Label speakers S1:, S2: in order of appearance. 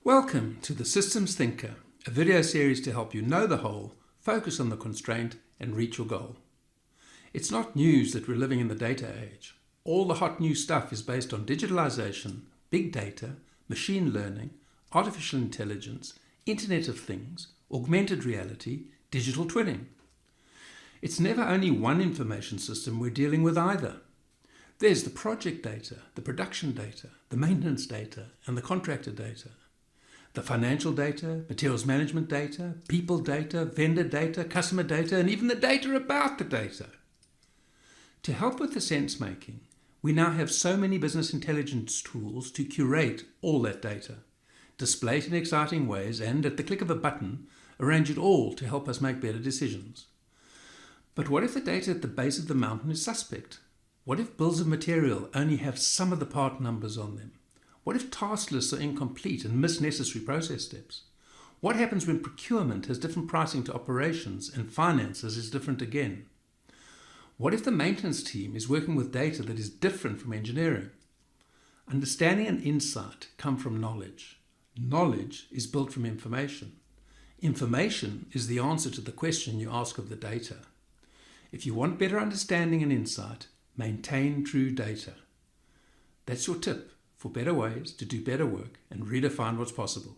S1: Welcome to The Systems Thinker, a video series to help you know the whole, focus on the constraint, and reach your goal. It's not news that we're living in the data age. All the hot new stuff is based on digitalization, big data, machine learning, artificial intelligence, Internet of Things, augmented reality, digital twinning. It's never only one information system we're dealing with either. There's the project data, the production data, the maintenance data, and the contractor data. The financial data, materials management data, people data, vendor data, customer data, and even the data about the data. To help with the sense making, we now have so many business intelligence tools to curate all that data, display it in exciting ways, and at the click of a button, arrange it all to help us make better decisions. But what if the data at the base of the mountain is suspect? What if bills of material only have some of the part numbers on them? What if task lists are incomplete and miss necessary process steps? What happens when procurement has different pricing to operations and finances is different again? What if the maintenance team is working with data that is different from engineering? Understanding and insight come from knowledge. Knowledge is built from information. Information is the answer to the question you ask of the data. If you want better understanding and insight, maintain true data. That's your tip for better ways to do better work and redefine what's possible.